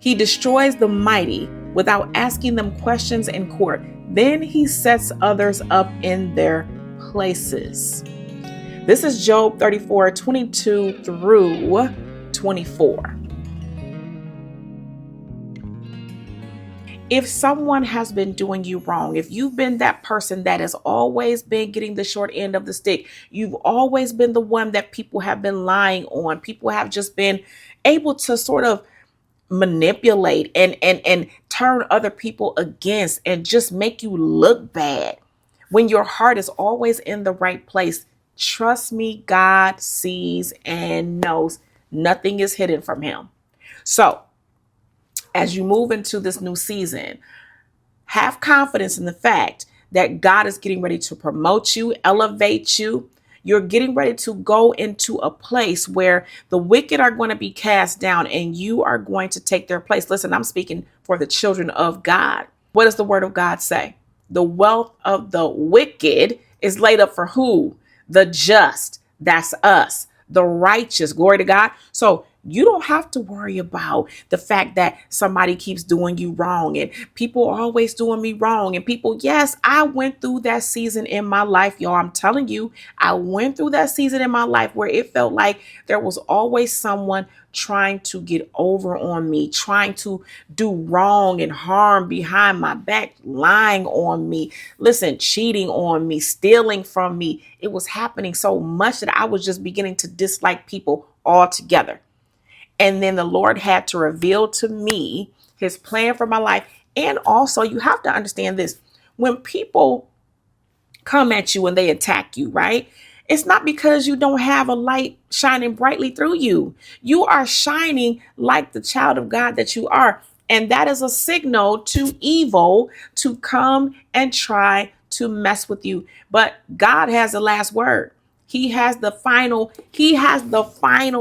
He destroys the mighty without asking them questions in court. Then he sets others up in their places. This is Job 34:22 through 24. If someone has been doing you wrong, if you've been that person that has always been getting the short end of the stick, you've always been the one that people have been lying on, people have just been able to sort of manipulate and turn other people against and just make you look bad when your heart is always in the right place. Trust me, God sees and knows. Nothing is hidden from him. So as you move into this new season, have confidence in the fact that God is getting ready to promote you, elevate you. You're getting ready to go into a place where the wicked are going to be cast down and you are going to take their place. Listen, I'm speaking for the children of God. What does the word of God say? The wealth of the wicked is laid up for who? The just. That's us. The righteous. Glory to God. So you don't have to worry about the fact that somebody keeps doing you wrong and people are always doing me wrong. And people, yes, I went through that season in my life, y'all. I'm telling you, I went through that season in my life where it felt like there was always someone trying to get over on me, trying to do wrong and harm behind my back, lying on me, listen, cheating on me, stealing from me. It was happening so much that I was just beginning to dislike people altogether. And then the Lord had to reveal to me his plan for my life. And also, you have to understand this. When people come at you and they attack you, right? It's not because you don't have a light shining brightly through you. You are shining like the child of God that you are. And that is a signal to evil to come and try to mess with you. But God has the last word. He has the final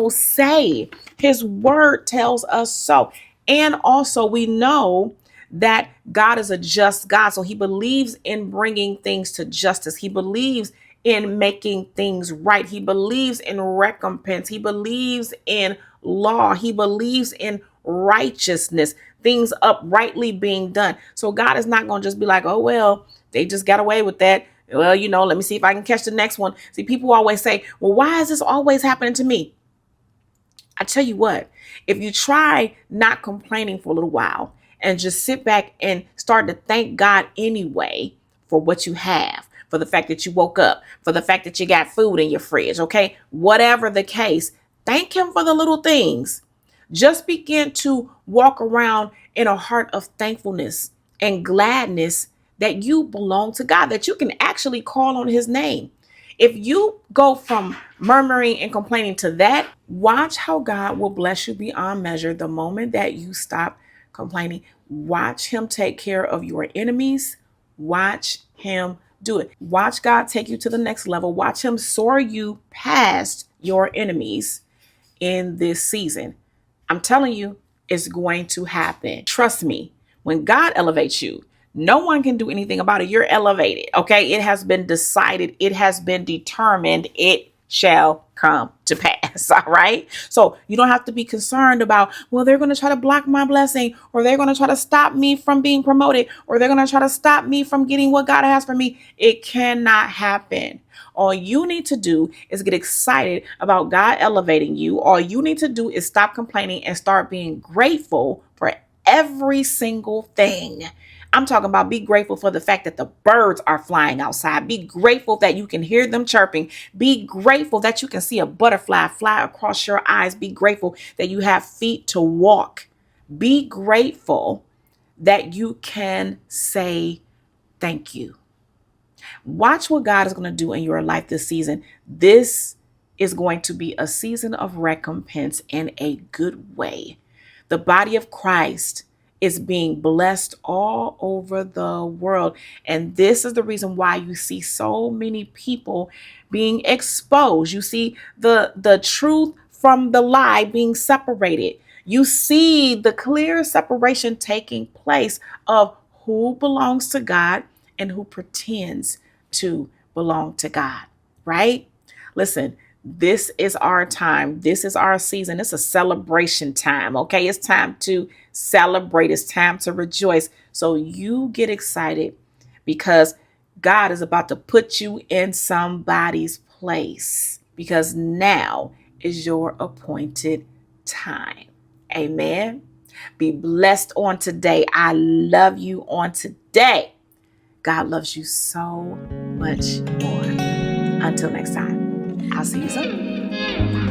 say. His word tells us so. And also we know that God is a just God. So he believes in bringing things to justice. He believes in making things right. He believes in recompense. He believes in law. He believes in righteousness, things uprightly being done. So God is not going to just be like, oh, well, they just got away with that. Well, let me see if I can catch the next one. See, people always say, well, why is this always happening to me? I tell you what, if you try not complaining for a little while and just sit back and start to thank God anyway for what you have, for the fact that you woke up, for the fact that you got food in your fridge, okay? Whatever the case, thank him for the little things. Just begin to walk around in a heart of thankfulness and gladness that you belong to God, that you can actually call on his name. If you go from murmuring and complaining to that, watch how God will bless you beyond measure the moment that you stop complaining. Watch him take care of your enemies. Watch him do it. Watch God take you to the next level. Watch him soar you past your enemies in this season. I'm telling you, it's going to happen. Trust me, when God elevates you, no one can do anything about it. You're elevated. Okay. It has been decided. It has been determined. It shall come to pass. All right. So you don't have to be concerned about, well, they're going to try to block my blessing, or they're going to try to stop me from being promoted, or they're going to try to stop me from getting what God has for me. It cannot happen. All you need to do is get excited about God elevating you. All you need to do is stop complaining and start being grateful for every single thing. I'm talking about be grateful for the fact that the birds are flying outside. Be grateful that you can hear them chirping. Be grateful that you can see a butterfly fly across your eyes. Be grateful that you have feet to walk. Be grateful that you can say thank you. Watch what God is going to do in your life this season. This is going to be a season of recompense in a good way. The body of Christ is being blessed all over the world. And this is the reason why you see so many people being exposed. You see the truth from the lie being separated. You see the clear separation taking place of who belongs to God and who pretends to belong to God, right? Listen, this is our time. This is our season. It's a celebration time, okay? It's time to celebrate. It's time to rejoice. So you get excited because God is about to put you in somebody's place, because now is your appointed time. Amen. Be blessed on today. I love you on today. God loves you so much more. Until next time, I'll see you soon.